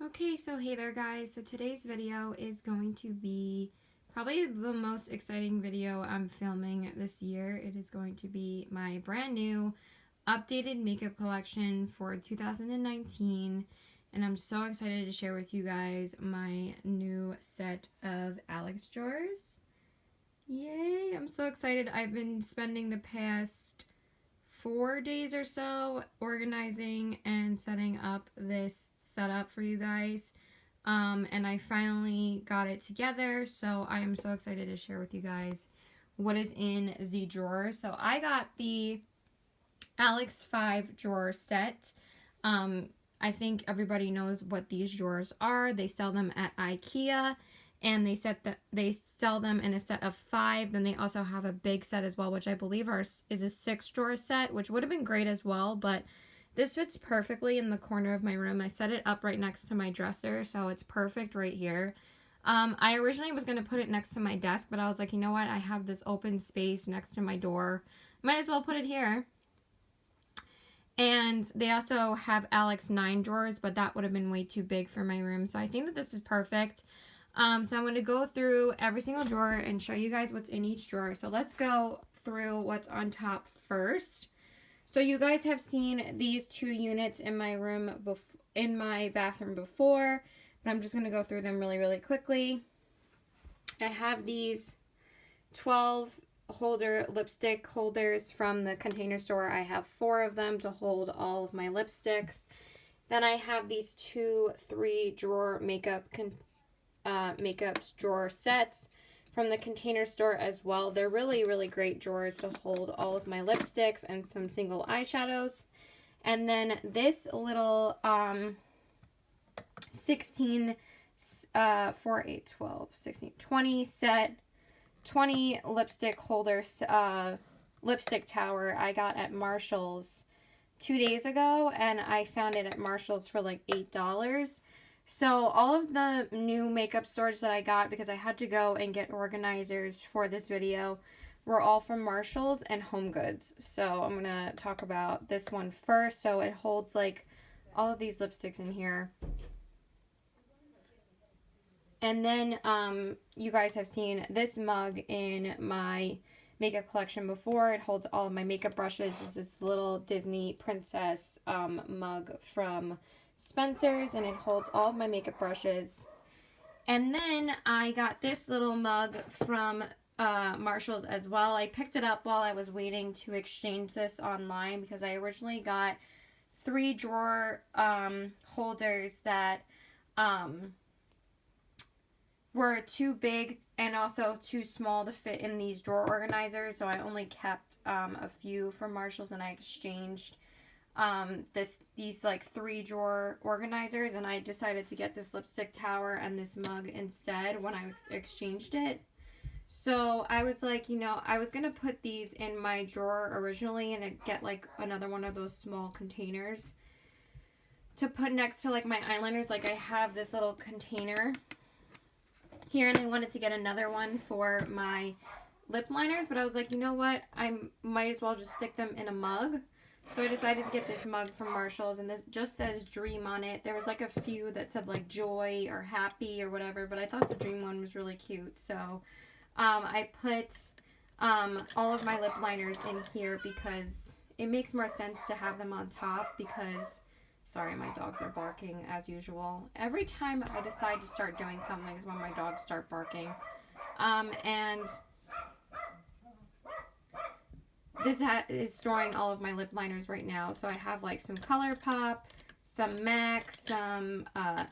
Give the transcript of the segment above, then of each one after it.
Okay, so hey there guys. So today's video is going to be probably the most exciting video I'm filming this year. It is going to be my brand new updated makeup collection for 2019, and I'm so excited to share with you guys my new set of Alex drawers. Yay, I'm so excited. I've been spending the past 4 days or so organizing and setting up this setup for you guys. And I finally got it together, so I am so excited to share with you guys what is in the drawer. So I got the Alex 5 drawer set. I think everybody knows what these drawers are. They sell them at IKEA, and they sell them in a set of 5. Then they also have a big set as well, which I believe is a 6 drawer set, which would have been great as well, but this fits perfectly in the corner of my room. I set it up right next to my dresser, so it's perfect right here. I originally was going to put it next to my desk, but I was like, you know what? I have this open space next to my door. Might as well put it here. And they also have Alex 9 drawers, but that would have been way too big for my room. So I think that this is perfect. So I'm going to go through every single drawer and show you guys what's in each drawer. So let's go through what's on top first. So you guys have seen these 2 units in my room, in my bathroom before, but I'm just going to go through them really, really quickly. I have these 12 lipstick holders from the Container Store. I have 4 of them to hold all of my lipsticks. Then I have these 2 3-drawer makeup drawer sets from the Container Store as well. They're really, really great drawers to hold all of my lipsticks and some single eyeshadows. And then this little 16, 4, 8, 12, 16, 20 set, 20 lipstick holders, lipstick tower I got at Marshall's 2 days ago, and I found it at Marshall's for like $8. So all of the new makeup storage that I got, because I had to go and get organizers for this video, were all from Marshall's and HomeGoods. So I'm going to talk about this one first. So it holds like all of these lipsticks in here. And then you guys have seen this mug in my makeup collection before. It holds all of my makeup brushes. It's this little Disney princess mug from Spencer's, and it holds all of my makeup brushes. And then I got this little mug from Marshall's as well. I picked it up while I was waiting to exchange this online, because I originally got 3 drawer holders that were too big and also too small to fit in these drawer organizers, so I only kept a few from Marshall's, and I exchanged these like 3 drawer organizers, and I decided to get this lipstick tower and this mug instead when I exchanged it. So I was like, you know, I was gonna put these in my drawer originally and get like another one of those small containers to put next to like my eyeliners. Like I have this little container here, and I wanted to get another one for my lip liners, but I was like, you know what, I might as well just stick them in a mug. So I decided to get this mug from Marshall's, and this just says Dream on it. There was like a few that said like Joy or Happy or whatever, but I thought the Dream one was really cute. So I put all of my lip liners in here because it makes more sense to have them on top, because sorry, my dogs are barking as usual. Every time I decide to start doing something is when my dogs start barking. And this is storing all of my lip liners right now. So I have like some ColourPop, some MAC, some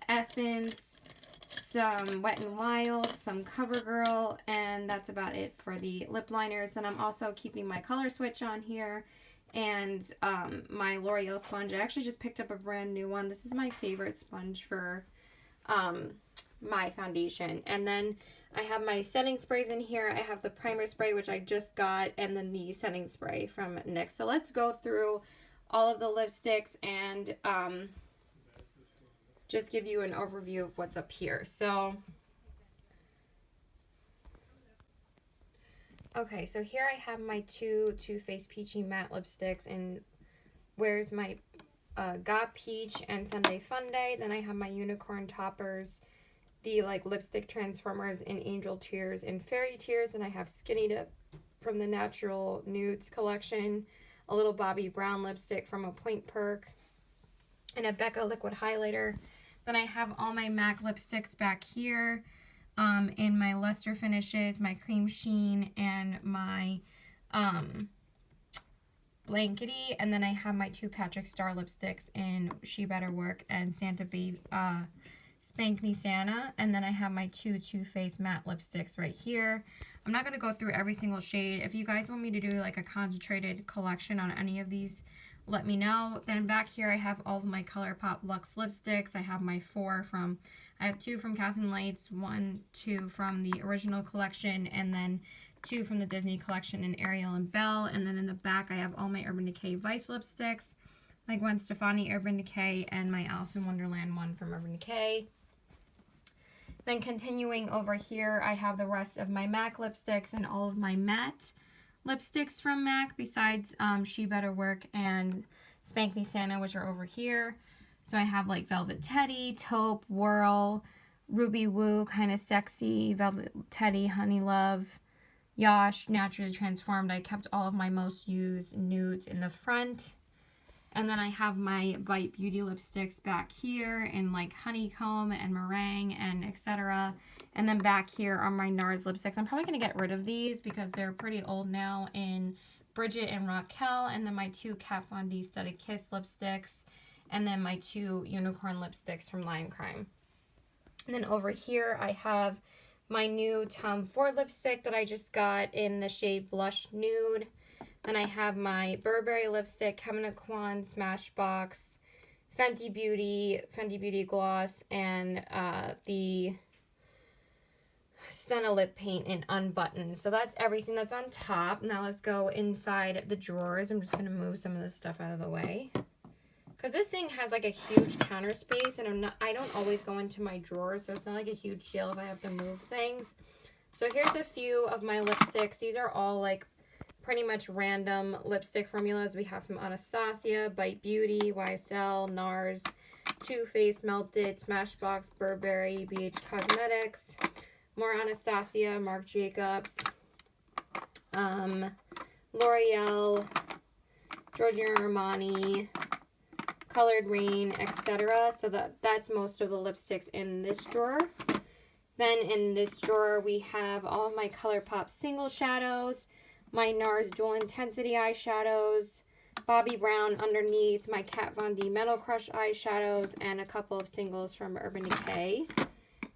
Essence, some Wet n Wild, some CoverGirl, and that's about it for the lip liners. And I'm also keeping my color switch on here, and my L'Oreal sponge. I actually just picked up a brand new one. This is my favorite sponge for my foundation. And then I have my setting sprays in here. I have the primer spray, which I just got, and then the setting spray from NYX. So let's go through all of the lipsticks and just give you an overview of what's up here. So okay, so here I have my 2 Too Faced Peachy Matte lipsticks, and where's my Got Peach and Sunday Funday. Then I have my Unicorn Toppers, the like lipstick transformers in Angel Tears and Fairy Tears. And I have Skinny Dip from the Natural Nudes collection, a little Bobbi Brown lipstick from a Point Perk, and a Becca liquid highlighter. Then I have all my MAC lipsticks back here in my Luster Finishes, my Cream Sheen, and my Blankety. And then I have my 2 Patrick Star lipsticks in She Better Work and Santa Baby, Spank Me Santa. And then I have my 2 Too Faced matte lipsticks right here. I'm not going to go through every single shade. If you guys want me to do like a concentrated collection on any of these, let me know. Then back here I have all of my ColourPop Luxe lipsticks. I have my 4 from, I have 2 from Kathleen Lights, 2 from the original collection, and then 2 from the Disney collection in Ariel and Belle. And then in the back I have all my Urban Decay Vice lipsticks, my Gwen Stefani Urban Decay, and my Alice in Wonderland one from Urban Decay. Then continuing over here, I have the rest of my MAC lipsticks and all of my matte lipsticks from MAC, besides She Better Work and Spank Me Santa, which are over here. So I have like Velvet Teddy, Taupe, Whirl, Ruby Woo, Kind of Sexy, Velvet Teddy, Honey Love, Yosh, Naturally Transformed. I kept all of my most used nudes in the front. And then I have my Bite Beauty lipsticks back here in like Honeycomb and Meringue and etc. And then back here are my NARS lipsticks. I'm probably going to get rid of these because they're pretty old now in Bridget and Raquel. And then my 2 Kat Von D Studded Kiss lipsticks. And then my 2 Unicorn lipsticks from Lime Crime. And then over here I have my new Tom Ford lipstick that I just got in the shade Blush Nude. Then I have my Burberry lipstick, Kevyn Aucoin Smashbox, Fenty Beauty gloss, and the Stena lip paint in Unbuttoned. So that's everything that's on top. Now let's go inside the drawers. I'm just going to move some of this stuff out of the way, because this thing has like a huge counter space, and I don't always go into my drawers, so it's not like a huge deal if I have to move things. So here's a few of my lipsticks. These are all like pretty much random lipstick formulas. We have some Anastasia, Bite Beauty, YSL, NARS, Too Faced, Melted, Smashbox, Burberry, BH Cosmetics, more Anastasia, Marc Jacobs, L'Oreal, Giorgio Armani, Colored Rain, etc. So that's most of the lipsticks in this drawer. Then in this drawer we have all of my ColourPop single shadows, my NARS Dual Intensity eyeshadows, Bobbi Brown underneath, my Kat Von D Metal Crush eyeshadows, and a couple of singles from Urban Decay.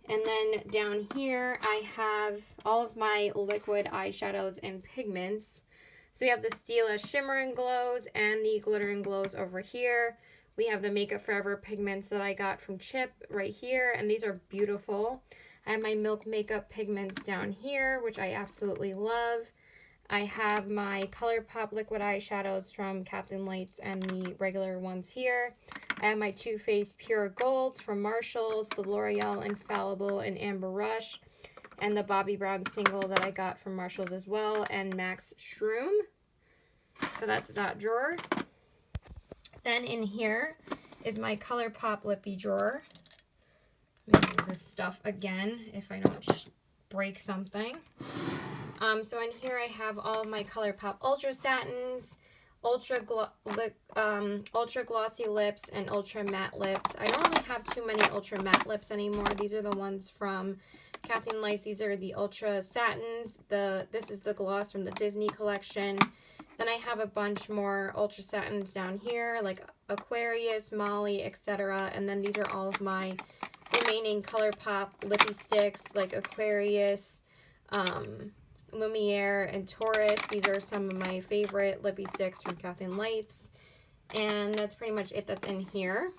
And then down here I have all of my liquid eyeshadows and pigments. So we have the Stila Shimmer and Glows and the Glitter and Glows over here. We have the Makeup Forever pigments that I got from Chip right here, and these are beautiful. I have my Milk Makeup pigments down here, which I absolutely love. I have my ColourPop liquid eyeshadows from Kathleen Lights and the regular ones here. I have my Too Faced Pure Gold from Marshalls, the L'Oreal Infallible and Amber Rush, and the Bobbi Brown single that I got from Marshalls as well, and Max Shroom. So that's that drawer. Then in here is my ColourPop lippy drawer. Let me move this stuff again if I don't break something. So in here I have all of my ColourPop Ultra Satins, ultra glossy lips, and ultra matte lips. I don't really have too many ultra matte lips anymore. These are the ones from Kathleen Lights. These are the Ultra Satins. This is the gloss from the Disney collection. Then I have a bunch more Ultra Satins down here, like Aquarius, Molly, etc. And then these are all of my remaining ColourPop lippy sticks, like Aquarius, Lumiere, and Taurus. These are some of my favorite lippy sticks from Kathleen Lights. And that's pretty much it that's in here.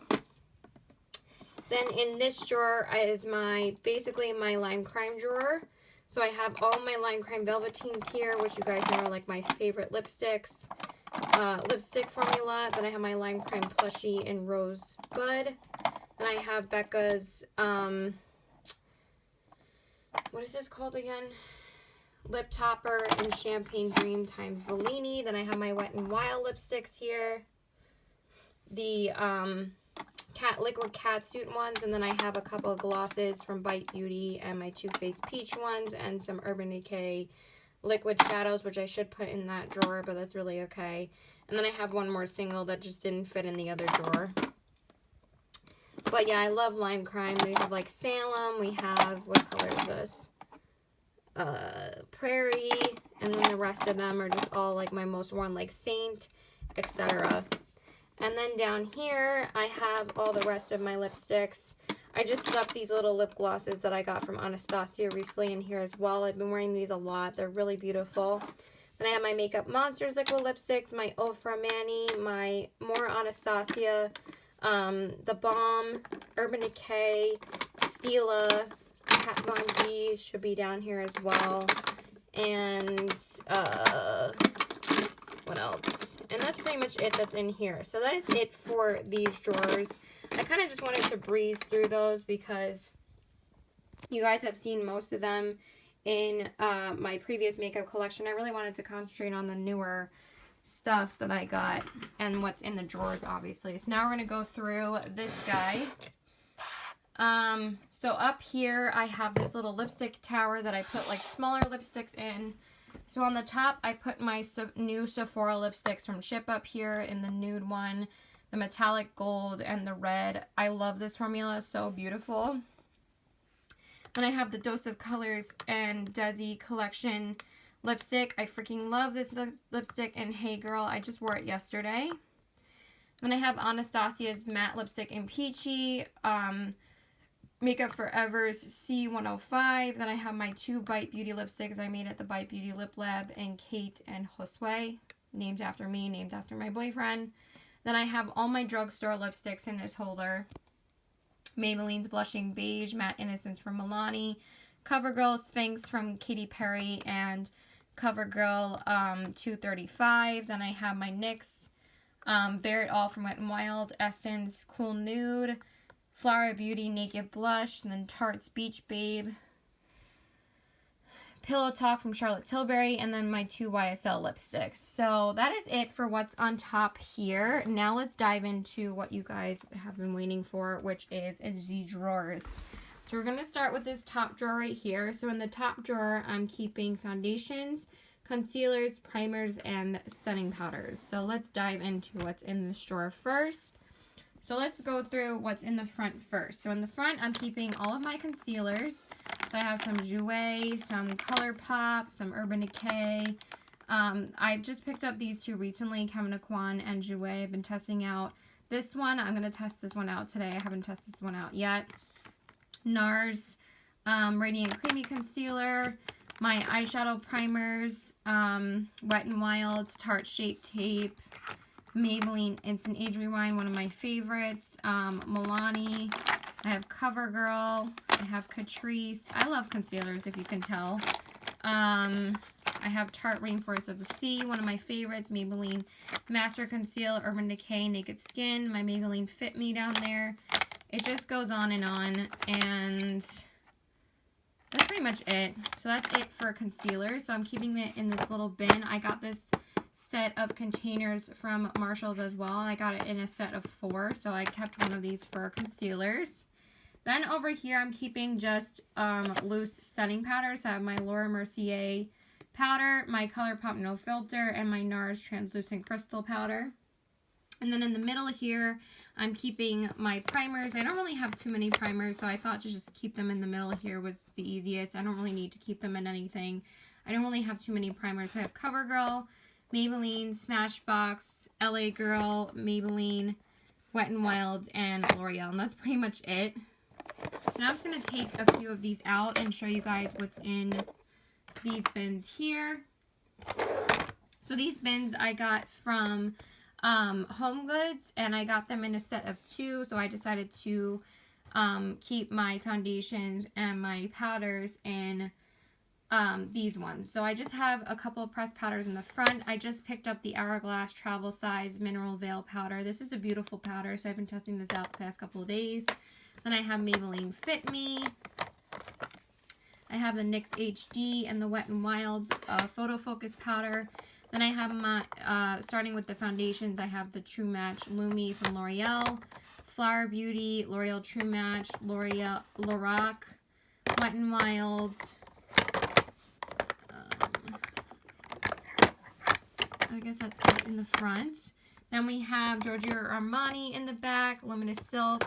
Then in this drawer is basically my Lime Crime drawer. So I have all my Lime Crime Velveteens here, which you guys know are like my favorite lipsticks. Lipstick formula. Then I have my Lime Crime Plushie in Rosebud. Then I have Becca's, what is this called again? Lip Topper in Champagne Dream times Bellini. Then I have my Wet n Wild lipsticks here. the liquid catsuit ones, and then I have a couple of glosses from Bite Beauty and my Too Faced Peach ones, and some Urban Decay liquid shadows, which I should put in that drawer, but that's really okay. And then I have one more single that just didn't fit in the other drawer. But yeah, I love Lime Crime. We have like Salem, we have, what color is this? Prairie, and then the rest of them are just all like my most worn, like Saint, etc. And then down here, I have all the rest of my lipsticks. I just stuck these little lip glosses that I got from Anastasia recently in here as well. I've been wearing these a lot. They're really beautiful. Then I have my Makeup Monsters liquid lipsticks, my Ofra Manny, my more Anastasia, The Balm, Urban Decay, Stila, Kat Von D should be down here as well. And, what else? And that's pretty much it that's in here. So that is it for these drawers. I kind of just wanted to breeze through those because you guys have seen most of them in my previous makeup collection. I really wanted to concentrate on the newer stuff that I got and what's in the drawers, obviously. So now we're going to go through this guy. So up here I have this little lipstick tower that I put like smaller lipsticks in. So on the top I put my new Sephora lipsticks from Ship up here in the nude one, the metallic gold, and the red. I love this formula, so beautiful. Then I have the Dose of Colors and Desi collection lipstick. I freaking love this lipstick, and Hey Girl, I just wore it yesterday. Then I have Anastasia's matte lipstick in Peachy, Makeup Forever's C105. Then I have my two Bite Beauty lipsticks I made at the Bite Beauty Lip Lab, and Kate and Josue, named after me, named after my boyfriend. Then I have all my drugstore lipsticks in this holder. Maybelline's Blushing Beige, Matte Innocence from Milani, CoverGirl Sphinx from Katy Perry, and CoverGirl 235. Then I have my NYX Bear It All from Wet n Wild, Essence Cool Nude, Flower Beauty Naked Blush, and then Tarte's Beach Babe, Pillow Talk from Charlotte Tilbury, and then my two YSL lipsticks. So that is it for what's on top here. Now let's dive into what you guys have been waiting for, which is the drawers. So we're going to start with this top drawer right here. So in the top drawer, I'm keeping foundations, concealers, primers, and setting powders. So let's dive into what's in this drawer first. So let's go through what's in the front first. So in the front, I'm keeping all of my concealers. So I have some Jouer, some ColourPop, some Urban Decay. I just picked up these two recently, Kevyn Aucoin and Jouer. I've been testing out this one. I'm going to test this one out today. I haven't tested this one out yet. NARS Radiant Creamy Concealer. My eyeshadow primers, Wet n Wild, Tarte Shape Tape, Maybelline Instant Age Rewind, one of my favorites, Milani. I have CoverGirl. I have Catrice. I love concealers, if you can tell. I have Tarte Rainforest of the Sea, one of my favorites, Maybelline Master Conceal, Urban Decay Naked Skin, my Maybelline Fit Me down there. It just goes on, and that's pretty much it. So that's it for concealer. So I'm keeping it in this little bin. I got this set of containers from Marshalls as well. I got it in a set of 4, so I kept one of these for concealers. Then over here, I'm keeping just loose setting powders. So I have my Laura Mercier powder, my ColourPop No Filter, and my NARS Translucent Crystal powder. And then in the middle here, I'm keeping my primers. I don't really have too many primers, so I thought to just keep them in the middle here was the easiest. I don't really need to keep them in anything. I don't really have too many primers. So I have CoverGirl, Maybelline, Smashbox, LA Girl, Maybelline, Wet n Wild, and L'Oreal. And that's pretty much it. So now I'm just going to take a few of these out and show you guys what's in these bins here. So these bins I got from Home Goods, and I got them in a set of 2, so I decided to keep my foundations and my powders in these ones. So I just have a couple of pressed powders in the front. I just picked up the Hourglass Travel Size Mineral Veil Powder. This is a beautiful powder, so I've been testing this out the past couple of days. Then I have Maybelline Fit Me. I have the NYX HD and the Wet n Wild Photo Focus Powder. Then I have my, starting with the foundations, I have the True Match Lumi from L'Oreal, Flower Beauty, L'Oreal True Match, L'Oreal Lorac, Wet n Wild, I guess that's it in the front. Then we have Giorgio Armani in the back, Luminous Silk,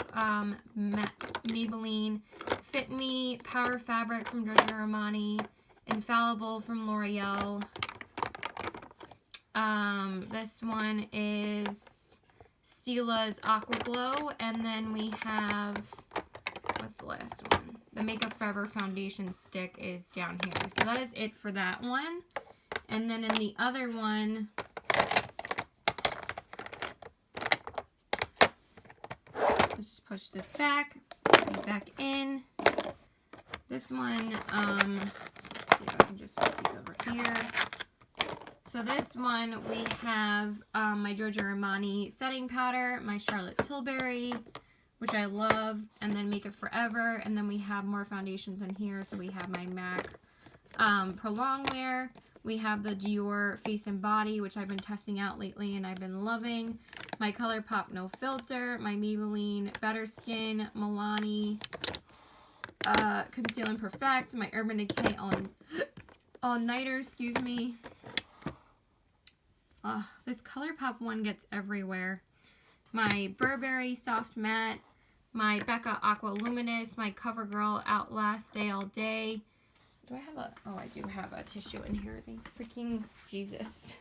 Maybelline, Fit Me, Power Fabric from Giorgio Armani, Infallible from L'Oreal. This one is Stila's Aqua Glow, and then we have, what's the last one? The Makeup Forever Foundation Stick is down here. So that is it for that one. And then in the other one, let's just push this back, put it back in. This one, let's see if I can just put these over here. So this one, we have my Giorgio Armani setting powder, my Charlotte Tilbury, which I love, and then Makeup Forever, and then we have more foundations in here. So we have my MAC Pro Longwear. We have the Dior Face and Body, which I've been testing out lately and I've been loving. My ColourPop No Filter, my Maybelline Better Skin, Milani Conceal and Perfect, my Urban Decay All Nighter, excuse me. This ColourPop one gets everywhere. My Burberry Soft Matte, my Becca Aqua Luminous, my CoverGirl Outlast Stay All Day. Do I have a, oh, I do have a tissue in here. Thank freaking Jesus.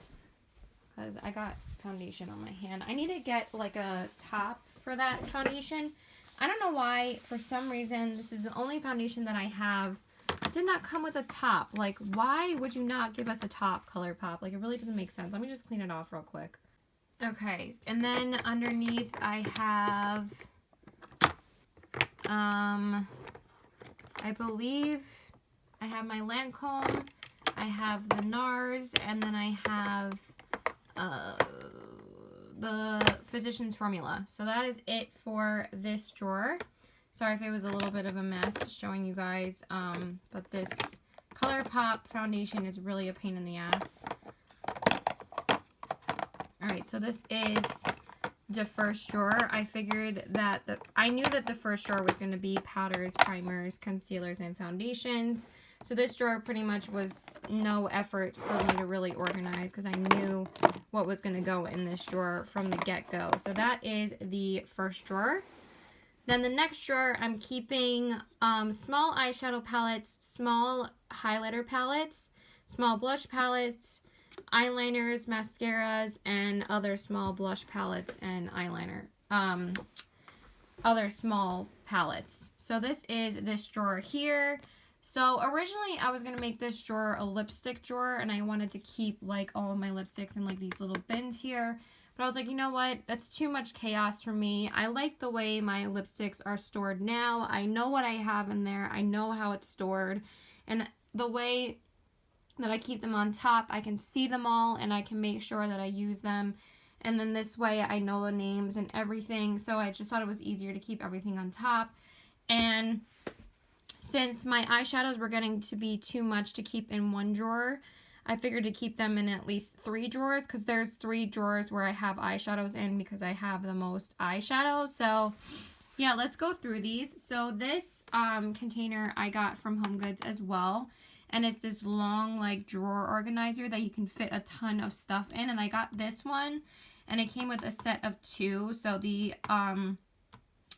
Because I got foundation on my hand. I need to get like a top for that foundation. I don't know why, for some reason, this is the only foundation that I have. It did not come with a top. Like, why would you not give us a top, ColourPop? Like, it really doesn't make sense. Let me just clean it off real quick. Okay, and then underneath I have, I believe I have my Lancome, I have the NARS, and then I have the Physicians Formula. So that is it for this drawer. Sorry if it was a little bit of a mess showing you guys, but this ColourPop foundation is really a pain in the ass. Alright, so this is the first drawer. I figured that I knew that the first drawer was going to be powders, primers, concealers, and foundations. So this drawer pretty much was no effort for me to really organize because I knew what was going to go in this drawer from the get-go. So that is the first drawer. Then the next drawer, I'm keeping small eyeshadow palettes, small highlighter palettes, small blush palettes, eyeliners, mascaras, and other small blush palettes and eyeliner. Other small palettes. So this is this drawer here. So originally I was going to make this drawer a lipstick drawer, and I wanted to keep like all of my lipsticks in like these little bins here. But I was like, you know what? That's too much chaos for me. I like the way my lipsticks are stored now. I know what I have in there. I know how it's stored. And the way that I keep them on top, I can see them all and I can make sure that I use them. And then this way I know the names and everything. So I just thought it was easier to keep everything on top. And since my eyeshadows were getting to be too much to keep in one drawer, I figured to keep them in at least 3 drawers, because there's 3 drawers where I have eyeshadows in because I have the most eyeshadow. So yeah, let's go through these. So this container I got from HomeGoods as well, and it's this long like drawer organizer that you can fit a ton of stuff in. And I got this one, and it came with a set of 2. So the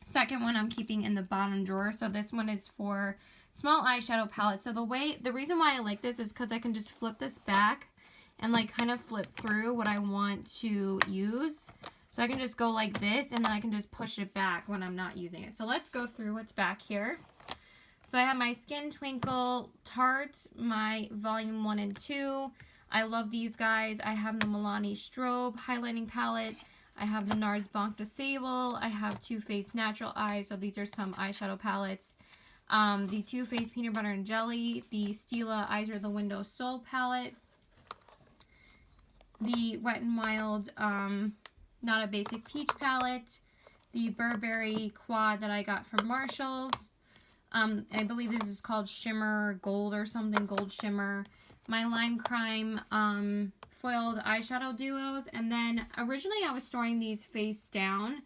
second one I'm keeping in the bottom drawer. So this one is for small eyeshadow palette. So the reason why I like this is because I can just flip this back and like kind of flip through what I want to use. So I can just go like this, and then I can just push it back when I'm not using it. So let's go through what's back here. So I have my Skin Twinkle Tarte, my volume 1 and 2. I love these guys. I have the Milani Strobe highlighting palette. I have the NARS Banque de Sable. I have Too Faced Natural Eyes. So these are some eyeshadow palettes. The Too Faced Peanut Butter and Jelly, the Stila Eyes Are the Window Soul palette, the Wet n Wild Not a Basic Peach palette, the Burberry Quad that I got from Marshalls. I believe this is called Shimmer Gold or something, Gold Shimmer. my Line Crime foiled eyeshadow duos. And then originally I was storing these face down,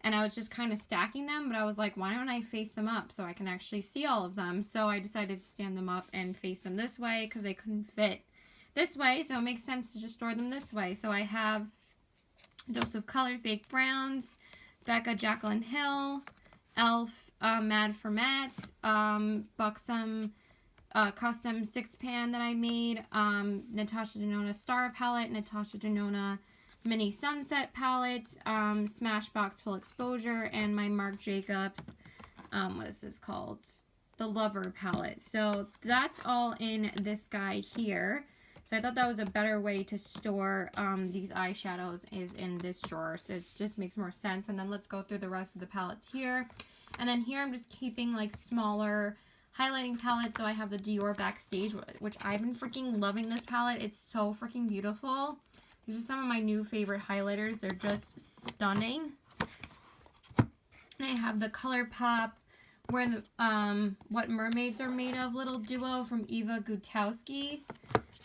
and I was just kind of stacking them, but I was like, why don't I face them up so I can actually see all of them? So I decided to stand them up and face them this way because they couldn't fit this way, so it makes sense to just store them this way. So I have Dose of Colors Baked Browns, Becca Jaclyn Hill, e.l.f. Mad for Matte, Buxom custom 6-pan that I made, Natasha Denona Star palette, Natasha Denona Mini Sunset palette, Smashbox Full Exposure, and my Marc Jacobs, what is this called? The Lover palette. So that's all in this guy here. So I thought that was a better way to store these eyeshadows is in this drawer. So it just makes more sense. And then let's go through the rest of the palettes here. And then here I'm just keeping like smaller highlighting palettes. So I have the Dior Backstage, which I've been freaking loving this palette. It's so freaking beautiful. These are some of my new favorite highlighters. They're just stunning. And I have the ColourPop Where the What Mermaids Are Made Of little duo from Eva Gutowski.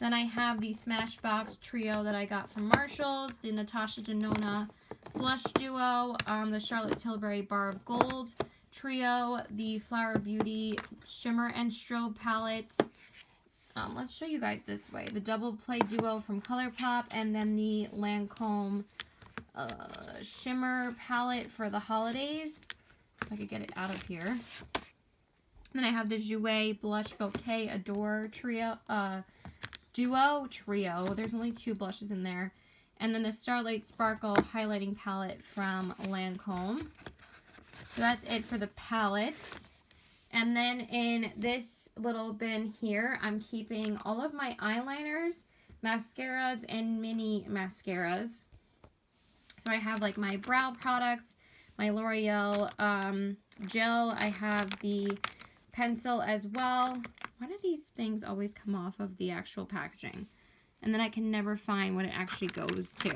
Then I have the Smashbox trio that I got from Marshalls, the Natasha Denona blush duo, the Charlotte Tilbury Bar of Gold trio, the Flower Beauty Shimmer and Strobe palette. Let's show you guys this way. The Double Play duo from ColourPop, and then the Lancome Shimmer palette for the holidays. If I could get it out of here. Then I have the Jouer Blush Bouquet Adore trio, duo trio. There's only 2 blushes in there. And then the Starlight Sparkle highlighting palette from Lancome. So that's it for the palettes. And then in this little bin here, I'm keeping all of my eyeliners, mascaras, and mini mascaras. So I have like my brow products, my L'Oreal gel. I have the pencil as well. Why do these things always come off of the actual packaging? And then I can never find what it actually goes to.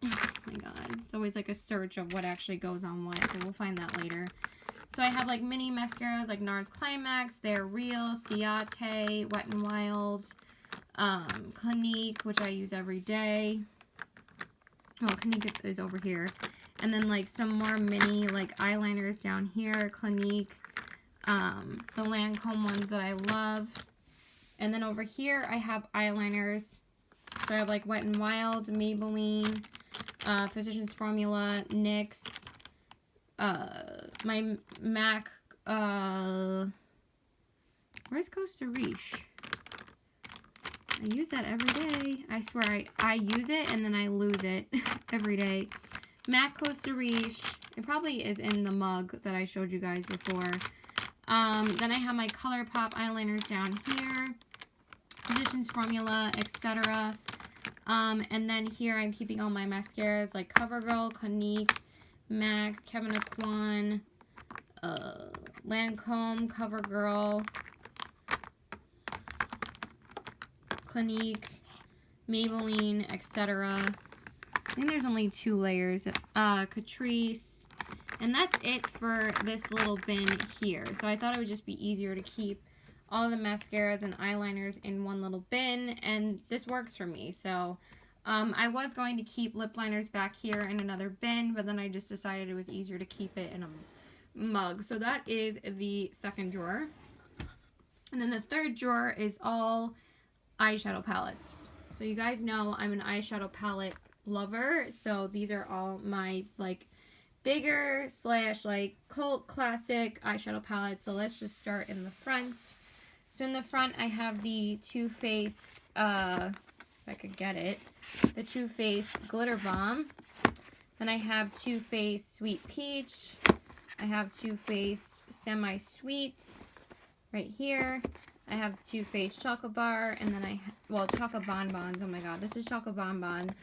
Oh my god. It's always like a search of what actually goes on what, but we'll find that later. So I have like mini mascaras like NARS Climax, They're Real, Ciate, Wet n Wild, Clinique, which I use every day. Well, Clinique is over here. And then like some more mini like eyeliners down here, Clinique, the Lancome ones that I love. And then over here I have eyeliners. So I have like Wet n Wild, Maybelline, Physicians Formula, NYX, my MAC, where's Costa Riche? I use that every day. I swear I use it and then I lose it every day. MAC Costa Riche. It probably is in the mug that I showed you guys before. Then I have my ColourPop eyeliners down here. Physicians Formula, etc. And then here I'm keeping all my mascaras like CoverGirl, Clinique, MAC, Kevyn Aucoin, Lancome, CoverGirl, Clinique, Maybelline, etc. I think there's only 2 layers. Catrice. And that's it for this little bin here. So I thought it would just be easier to keep all of the mascaras and eyeliners in one little bin, and this works for me. So I was going to keep lip liners back here in another bin, but then I just decided it was easier to keep it in a mug. So that is the second drawer. And then the third drawer is all eyeshadow palettes. So you guys know I'm an eyeshadow palette lover, so these are all my like bigger / like cult classic eyeshadow palettes. So let's just start in the front. So in the front I have the Too Faced, if I could get it, the Too Faced Glitter Bomb. Then I have Too Faced Sweet Peach. I have Too Faced Semi Sweet right here. I have Too Faced Chocolate Bar, and then Chocolate Bonbons. Oh my god, this is Chocolate Bonbons,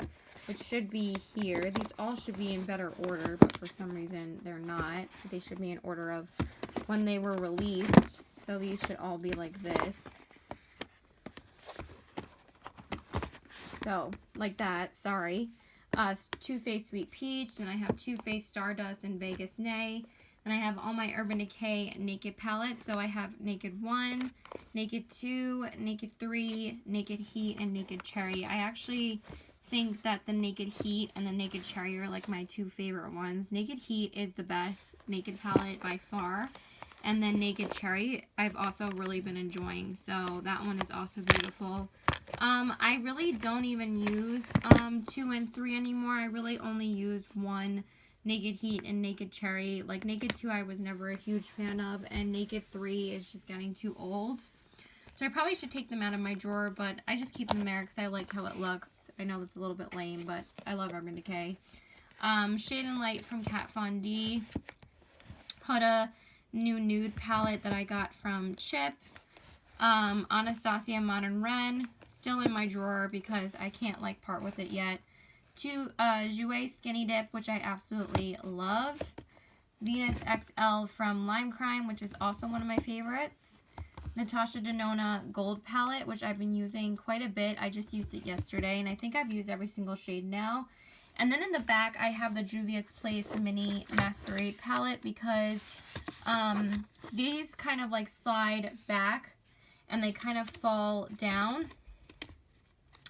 which should be here. These all should be in better order, but for some reason they're not. They should be in order of when they were released. So these should all be like this. So, like that, sorry. Too Faced Sweet Peach, and I have Too Faced Stardust and Vegas Nay. Then I have all my Urban Decay Naked palettes. So I have Naked 1, Naked 2, Naked 3, Naked Heat, and Naked Cherry. I actually think that the Naked Heat and the Naked Cherry are like my two favorite ones. Naked Heat is the best Naked palette by far. And then Naked Cherry, I've also really been enjoying. So that one is also beautiful. I really don't even use 2 and 3 anymore. I really only use 1, Naked Heat and Naked Cherry. Like Naked 2 I was never a huge fan of, and Naked 3 is just getting too old. So I probably should take them out of my drawer, but I just keep them there because I like how it looks. I know that's a little bit lame, but I love Urban Decay. Shade and Light from Kat Von D. Huda new nude palette that I got from Chip. Anastasia Modern Ren, still in my drawer because I can't like part with it yet. Jouer Skinny Dip, which I absolutely love. Venus XL from Lime Crime, which is also one of my favorites. Natasha Denona Gold Palette, which I've been using quite a bit. I just used it yesterday, and I think I've used every single shade now. And then in the back, I have the Juvia's Place Mini Masquerade Palette because these kind of like slide back and they kind of fall down.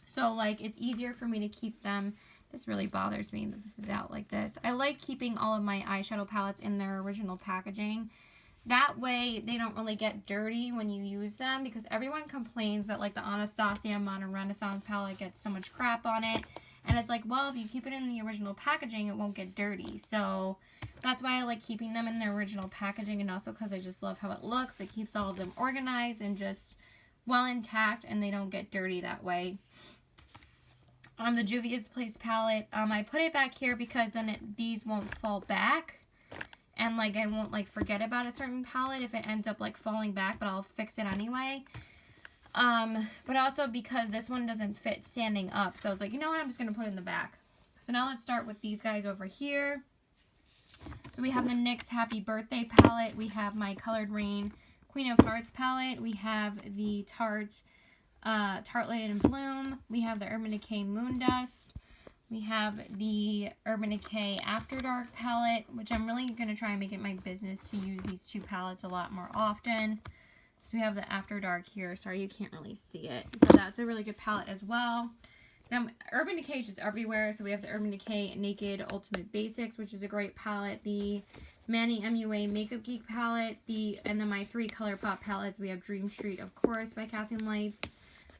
So like it's easier for me to keep them. This really bothers me that this is out like this. I like keeping all of my eyeshadow palettes in their original packaging. That way they don't really get dirty when you use them, because everyone complains that like the Anastasia Modern Renaissance palette gets so much crap on it. And it's like, well, if you keep it in the original packaging, it won't get dirty. So that's why I like keeping them in their original packaging, and also because I just love how it looks. It keeps all of them organized and just well intact, and they don't get dirty that way. On the Juvia's Place palette, I put it back here because then these won't fall back. And like I won't like forget about a certain palette if it ends up like falling back, but I'll fix it anyway. But also because this one doesn't fit standing up. So it's like, you know what, I'm just going to put it in the back. So now let's start with these guys over here. So we have the NYX Happy Birthday palette. We have my Colored Rain Queen of Hearts palette. We have the Tarte Light and Bloom. We have the Urban Decay Moon Dust. We have the Urban Decay After Dark palette, which I'm really going to try and make it my business to use these two palettes a lot more often. So we have the After Dark here. Sorry, you can't really see it. But that's a really good palette as well. Then Urban Decay is just everywhere. So we have the Urban Decay Naked Ultimate Basics, which is a great palette. The Manny MUA Makeup Geek palette. And then my 3 ColourPop palettes. We have Dream Street, of course, by Kathleen Lights.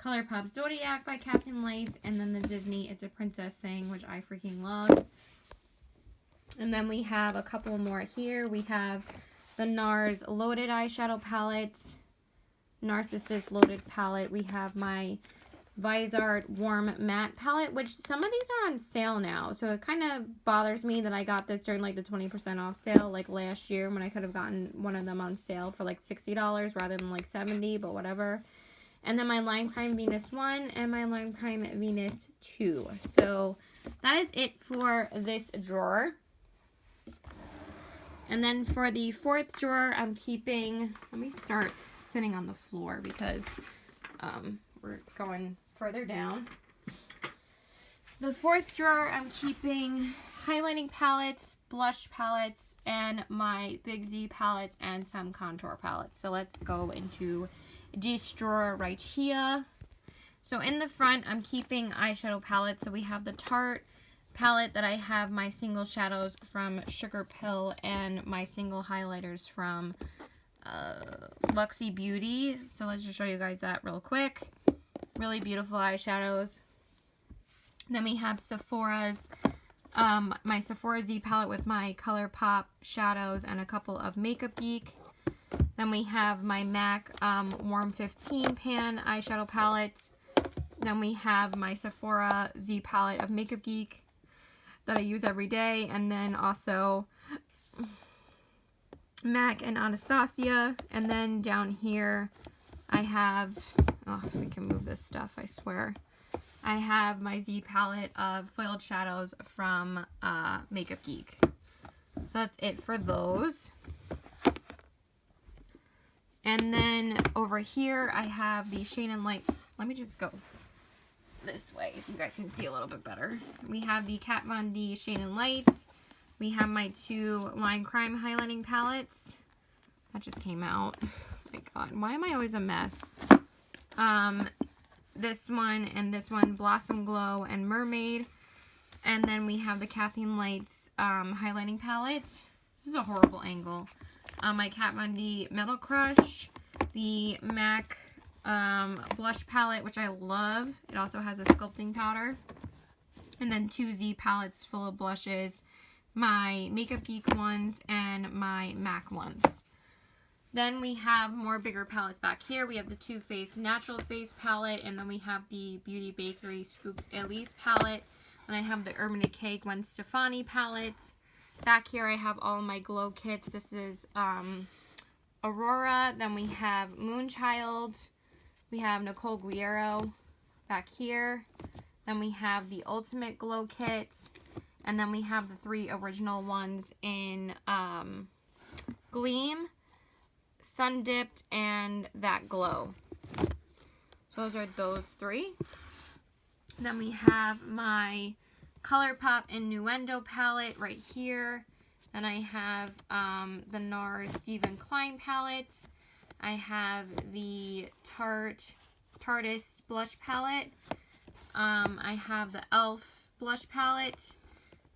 ColourPop Zodiac by Kathleen Lights. And then the Disney It's a Princess thing, which I freaking love. And then we have a couple more here. We have the NARS Loaded Eyeshadow Palette. Narcissus Loaded Palette. We have my Vizart Warm Matte Palette, which some of these are on sale now. So it kind of bothers me that I got this during like the 20% off sale like last year, when I could have gotten one of them on sale for like $60 rather than like $70, but whatever. And then my Lime Crime Venus 1 and my Lime Crime Venus 2. So that is it for this drawer. And then for the 4th drawer, I'm keeping, let me start sitting on the floor because we're going further down. The 4th drawer, I'm keeping highlighting palettes, blush palettes, and my Big Z palettes and some contour palettes. So let's go into this drawer right here. So in the front, I'm keeping eyeshadow palettes. So we have the Tarte palette that I have my single shadows from Sugar Pill and my single highlighters from Luxie Beauty. So let's just show you guys that real quick. Really beautiful eyeshadows. Then we have Sephora's my Sephora Z palette with my ColourPop shadows and a couple of Makeup Geek. Then we have my MAC Warm 15 Pan eyeshadow palette. Then we have my Sephora Z palette of Makeup Geek that I use every day. And then also MAC and Anastasia. And then down here I have, oh, we can move this stuff, I swear. I have my Z palette of foiled shadows from Makeup Geek. So that's it for those. And then over here I have the Shade and Light. Let me just go this way so you guys can see a little bit better. We have the Kat Von D Shade and Light We have my 2 Line Crime highlighting palettes. That just came out. Oh my god, why am I always a mess? This one and this one, Blossom Glow and Mermaid. And then we have the Kathleen Lights highlighting palette. This is a horrible angle. My Kat Von D Metal Crush. The MAC blush palette, which I love. It also has a sculpting powder. And then 2 Z palettes full of blushes. My Makeup Geek ones and my MAC ones. Then we have more bigger palettes back here. We have the Too Faced Natural Face palette, and then we have the Beauty Bakery Scoops Elise palette. And I have the Urban Decay Gwen Stefani palette. Back here I have all my glow kits. This is Aurora. Then we have Moonchild. We have Nicole Guerrero back here. Then we have the Ultimate Glow Kit. And then we have the 3 original ones in Gleam, Sun Dipped, and That Glow. So those are those 3. Then we have my ColourPop Innuendo palette right here. Then I have the NARS Stephen Klein palette. I have the Tarteist blush palette. I have the e.l.f. blush palette.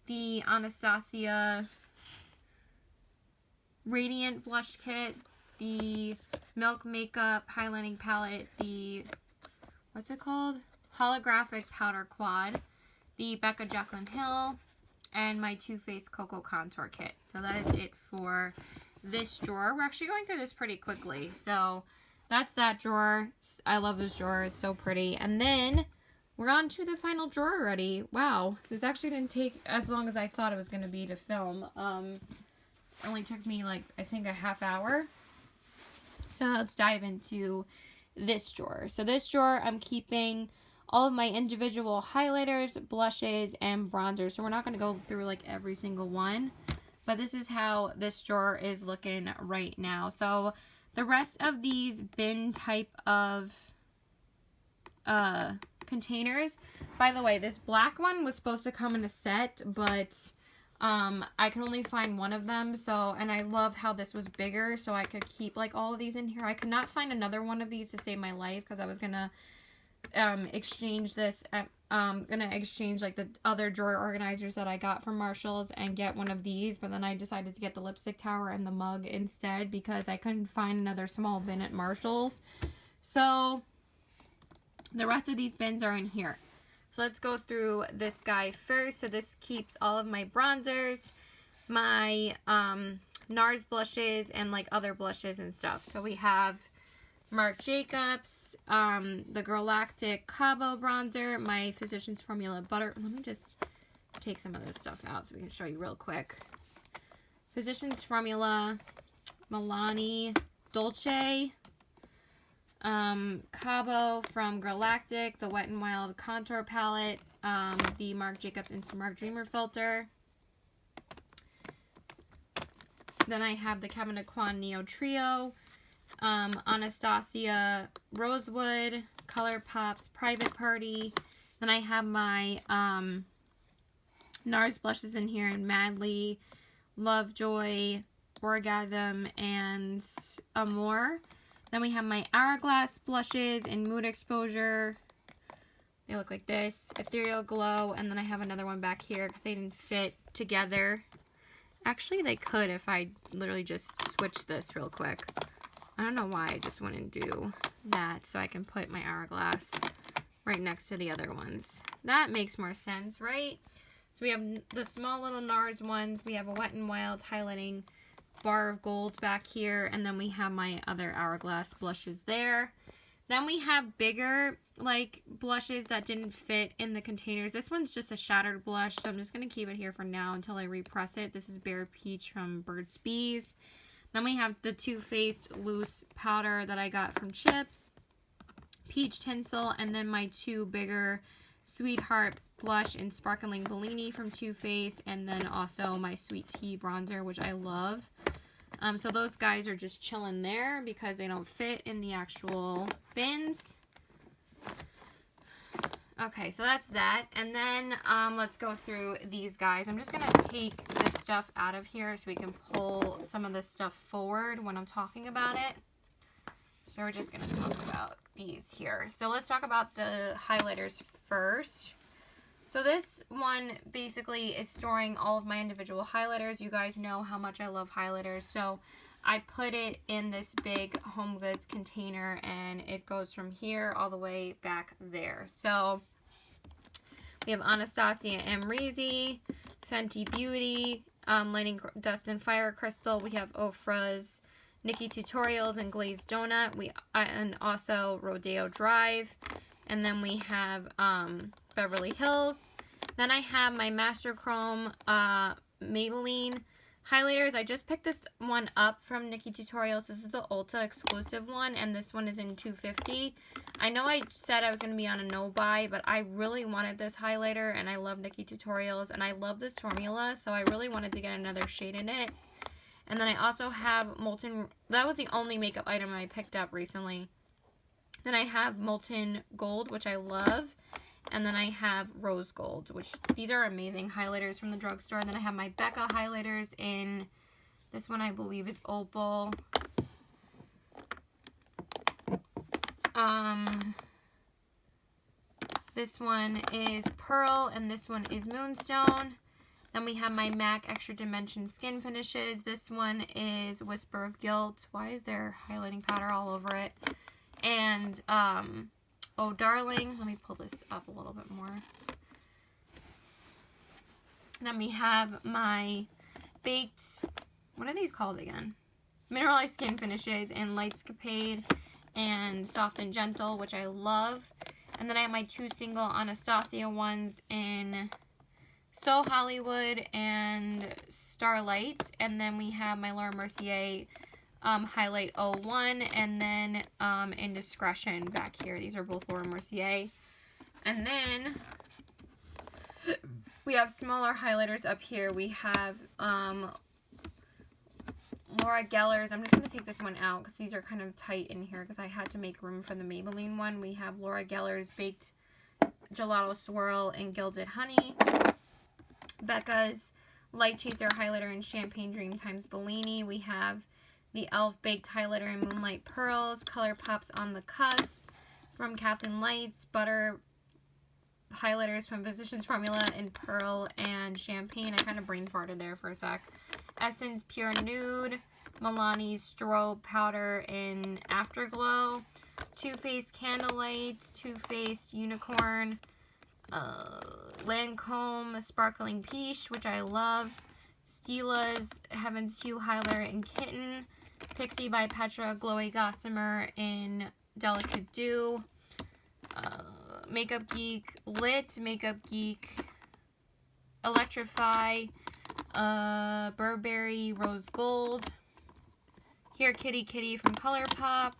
The Anastasia Radiant blush kit. The Milk Makeup highlighting palette. The, what's it called? Holographic Powder Quad. The Becca Jaclyn Hill. And my Too Faced Cocoa Contour Kit. So that is it for this drawer. We're actually going through this pretty quickly. So that's that drawer. I love this drawer. It's so pretty. And then we're on to the final drawer already. Wow. This actually didn't take as long as I thought it was going to be to film. It only took me like, I think a half hour. So let's dive into this drawer. So this drawer, I'm keeping all of my individual highlighters, blushes, and bronzers. So we're not going to go through like every single one. But this is how this drawer is looking right now. So the rest of these bin type of containers. By the way, this black one was supposed to come in a set, but I could only find one of them. So, and I love how this was bigger, so I could keep like all of these in here. I could not find another one of these to save my life because I was gonna exchange this. Gonna exchange like the other drawer organizers that I got from Marshalls and get one of these, but then I decided to get the lipstick tower and the mug instead because I couldn't find another small bin at Marshalls. So the rest of these bins are in here. So let's go through this guy first. So this keeps all of my bronzers, my NARS blushes, and like other blushes and stuff. So we have Marc Jacobs, the Galactic Cabo bronzer, my Physicians Formula butter. Let me just take some of this stuff out so we can show you real quick. Physicians Formula, Milani, Dolce, Cabo from Galactic, the Wet n Wild contour palette, the Marc Jacobs Instamark Dreamer filter. Then I have the Kevyn Aucoin Neo Trio, Anastasia Rosewood, ColourPop's Private Party. Then I have my NARS blushes in here in Madly, Lovejoy, Orgasm, and Amour. Then we have my Hourglass blushes in Mood Exposure. They look like this. Ethereal Glow. And then I have another one back here because they didn't fit together. Actually, they could if I literally just switched this real quick. I don't know why I just wouldn't do that so I can put my Hourglass right next to the other ones. That makes more sense, right? So we have the small little NARS ones. We have a Wet n Wild highlighting bar of gold back here, and then we have my other Hourglass blushes there. Then we have bigger like blushes that didn't fit in the containers. This one's just a shattered blush, so I'm just going to keep it here for now until I repress it. This is Bare Peach from Burt's Bees. Then we have the Too Faced loose powder that I got from Chip, Peach Tinsel, and then my 2 bigger Sweetheart blush in Sparkling Bellini from Too Faced, and then also my Sweet Tea bronzer, which I love. So those guys are just chilling there because they don't fit in the actual bins. Okay, so that's that. And then let's go through these guys. I'm just going to take this stuff out of here so we can pull some of this stuff forward when I'm talking about it. So we're just going to talk about these here. So let's talk about the highlighters first. So this one basically is storing all of my individual highlighters. You guys know how much I love highlighters. So I put it in this big Home Goods container, and it goes from here all the way back there. So we have Anastasia Amrezy, Fenty Beauty, Lightning Dust and Fire Crystal. We have Ofra's Nikkie Tutorials and Glazed Donut. And also Rodeo Drive. And then we have Beverly Hills. Then I have my Master Chrome Maybelline highlighters. I just picked this one up from Nikkie Tutorials. This is the Ulta exclusive one, and this one is in 250. I know I said I was going to be on a no buy, but I really wanted this highlighter, and I love Nikkie Tutorials, and I love this formula, so I really wanted to get another shade in it. And then I also have Molten, that was the only makeup item I picked up recently. Then I have Molten Gold, which I love. And then I have Rose Gold, which these are amazing highlighters from the drugstore. And then I have my Becca highlighters in, this one I believe is Opal. This one is Pearl, and this one is Moonstone. Then we have my MAC Extra Dimension Skin Finishes. This one is Whisper of Guilt. Why is there highlighting powder all over it? And, Oh Darling. Let me pull this up a little bit more. Then we have my baked, what are these called again? Mineralized Skin Finishes in Lightscapade and Soft and Gentle, which I love. And then I have my 2 single Anastasia ones in So Hollywood and Starlight. And then we have my Laura Mercier Highlight 01, and then Indiscretion back here. These are both Laura Mercier. And then we have smaller highlighters up here. We have Laura Geller's. I'm just going to take this one out because these are kind of tight in here because I had to make room for the Maybelline one. We have Laura Geller's Baked Gelato Swirl and Gilded Honey. Becca's Light Chaser Highlighter in Champagne Dream times Bellini. We have the e.l.f. Baked Highlighter in Moonlight Pearls, Color Pops on the Cusp from Kathleen Lights, Butter Highlighters from Physicians Formula in Pearl and Champagne. I kind of brain farted there for a sec. Essence Pure Nude, Milani's Strobe Powder in Afterglow, Too Faced Candlelight, Too Faced Unicorn, Lancome Sparkling Peach, which I love, Stila's Heaven's Hue Highlighter in Kitten, Pixie by Petra Glowy Gossamer in Delicate Dew, Makeup Geek Lit, Makeup Geek Electrify, Burberry Rose Gold, Here Kitty Kitty from ColourPop,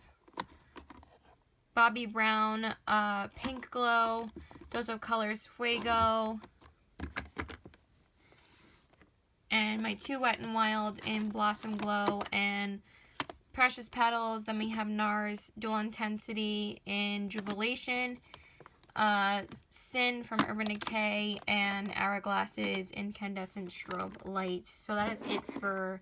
Bobbi Brown Pink Glow, Dose of Colors Fuego, and my 2 Wet n Wild in Blossom Glow and Precious Petals. Then we have NARS Dual Intensity in Jubilation, Sin from Urban Decay, and Hourglasses Incandescent Strobe Light. So that is it for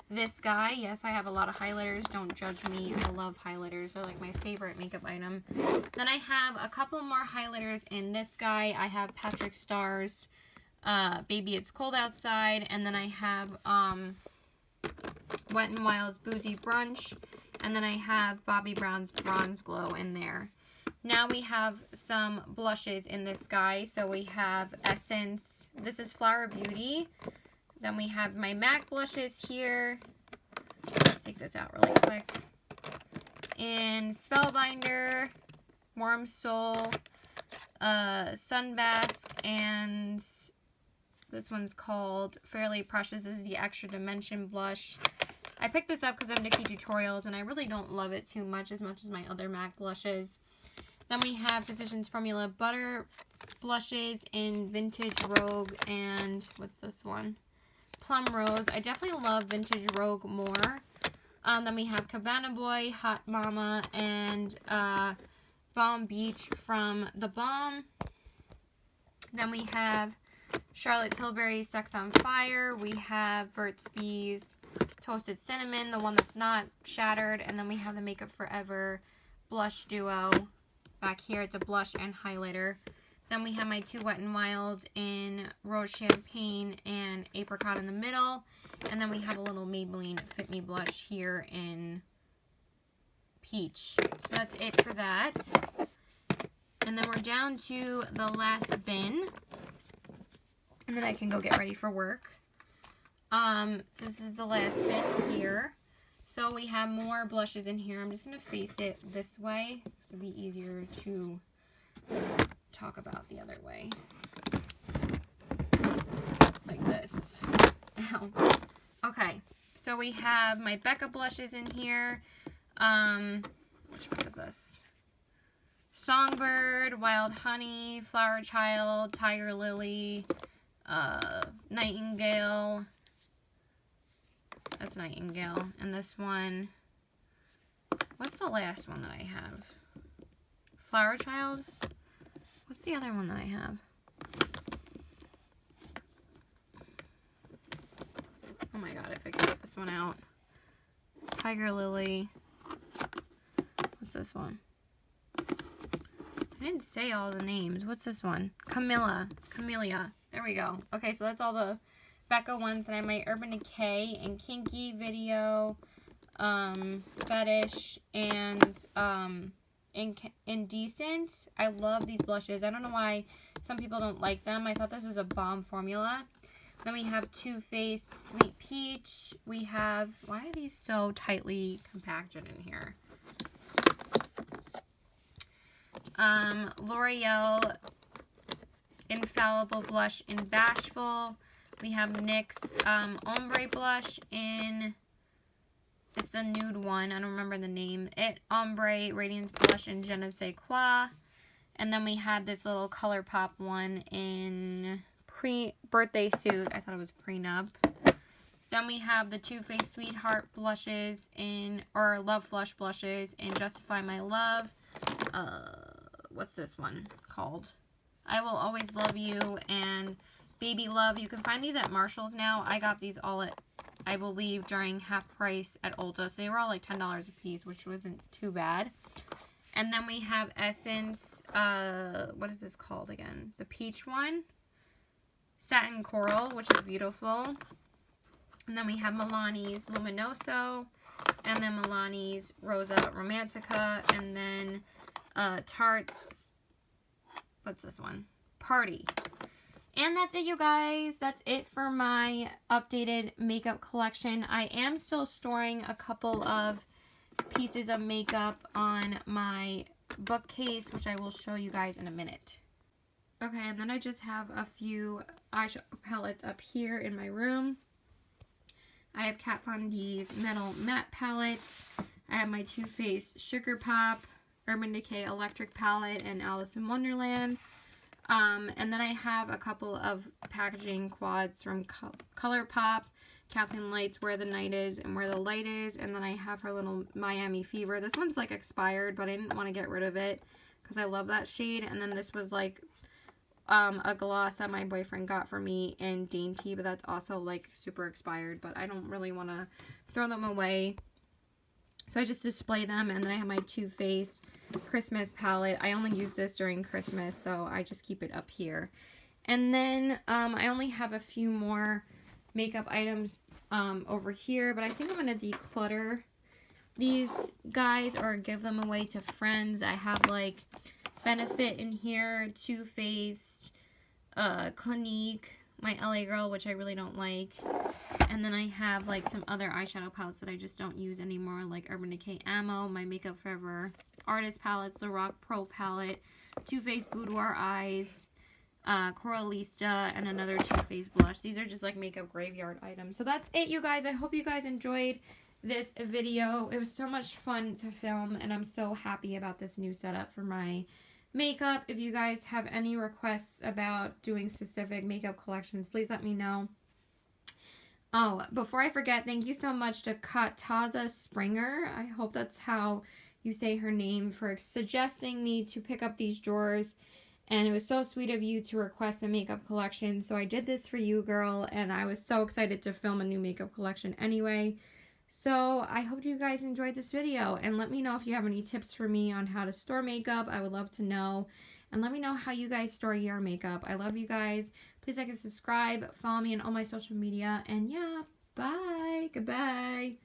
this guy. Yes, I have a lot of highlighters. Don't judge me. I love highlighters. They're like my favorite makeup item. Then I have a couple more highlighters in this guy. I have Patrick Starr's Baby It's Cold Outside, and then I have Wet n Wild's Boozy Brunch, and then I have Bobbi Brown's Bronze Glow in there. Now we have some blushes in this guy. So we have Essence, this is Flower Beauty. Then we have my MAC blushes here. Let's take this out really quick. In Spellbinder, Warm Soul, Sunbask, and this one's called Fairly Precious. This is the Extra Dimension blush. I picked this up because of Nikkie Tutorials, and I really don't love it too much as my other MAC blushes. Then we have Physicians Formula Butter blushes in Vintage Rogue and what's this one? Plum Rose. I definitely love Vintage Rogue more. Then we have Cabana Boy, Hot Mama, and Balm Beach from The Balm. Then we have Charlotte Tilbury Sex on Fire. We have Burt's Bees Toasted Cinnamon, the one that's not shattered. And then we have the Makeup Forever Blush Duo. Back here, it's a blush and highlighter. Then we have my two Wet n Wild in Rose Champagne and Apricot in the middle. And then we have a little Maybelline Fit Me blush here in Peach. So that's it for that. And then we're down to the last bin. And then I can go get ready for work. So this is the last bin here. So we have more blushes in here. I'm just going to face it this way, so it'll be easier to talk about the other way. Like this. Ow. Okay, so we have my Becca blushes in here. Which one is this? Songbird, Wild Honey, Flower Child, Tiger Lily, Nightingale. That's Nightingale. And this one, what's the last one that I have? Flower Child? What's the other one that I have? Oh my god, if I can get this one out. Tiger Lily. What's this one? I didn't say all the names. What's this one? Camellia. There we go. Okay, so that's all the Becca ones. And I have my Urban Decay and Kinky Video, Fetish, and Indecent. I love these blushes. I don't know why some people don't like them. I thought this was a bomb formula. Then we have Too Faced Sweet Peach. We have, why are these so tightly compacted in here? L'Oreal Infallible Blush in Bashful. We have NYX Ombre Blush in, it's the nude one, I don't remember the name. Ombre Radiance Blush in Je ne sais quoi. And then we had this little ColourPop one in Birthday Suit. I thought it was Prenup. Then we have the Too Faced Sweetheart blushes in, or Love Flush blushes in Justify My Love. What's this one called? I Will Always Love You and Baby Love. You can find these at Marshall's now. I got these all at, I believe, during half price at Ulta. So they were all like $10 a piece, which wasn't too bad. And then we have Essence, what is this called again? The peach one. Satin Coral, which is beautiful. And then we have Milani's Luminoso. And then Milani's Rosa Romantica. And then Tarte's, what's this one? Party. And that's it, you guys. That's it for my updated makeup collection. I am still storing a couple of pieces of makeup on my bookcase, which I will show you guys in a minute. Okay, and then I just have a few eyeshadow palettes up here in my room. I have Kat Von D's Metal Matte Palette. I have my Too Faced Sugar Pop, Urban Decay Electric Palette, and Alice in Wonderland. And then I have a couple of packaging quads from ColourPop, Kathleen Light's Where the Night Is and Where the Light Is. And then I have her little Miami Fever. This one's like expired, but I didn't want to get rid of it because I love that shade. And then this was like a gloss that my boyfriend got for me in Dainty, but that's also like super expired, but I don't really want to throw them away. So I just display them. And then I have my Too Faced Christmas palette. I only use this during Christmas, so I just keep it up here. And then I only have a few more makeup items over here, but I think I'm going to declutter these guys or give them away to friends. I have like Benefit in here, Too Faced, Clinique, my LA Girl, which I really don't like. And then I have like some other eyeshadow palettes that I just don't use anymore, like Urban Decay Ammo, my Makeup Forever Artist Palettes, the Rock Pro Palette, Too Faced Boudoir Eyes, Coralista, and another Too Faced blush. These are just like makeup graveyard items. So that's it, you guys. I hope you guys enjoyed this video. It was so much fun to film, and I'm so happy about this new setup for my makeup. If you guys have any requests about doing specific makeup collections, please let me know. Oh, before I forget, thank you so much to Kataza Springer. I hope that's how you say her name, for suggesting me to pick up these drawers And it was so sweet of you to request a makeup collection. So I did this for you, girl. And I was so excited to film a new makeup collection anyway. So I hope you guys enjoyed this video. And let me know if you have any tips for me on how to store makeup. I would love to know. And let me know how you guys store your makeup. I love you guys. Please like and subscribe. Follow me on all my social media. And yeah, bye. Goodbye.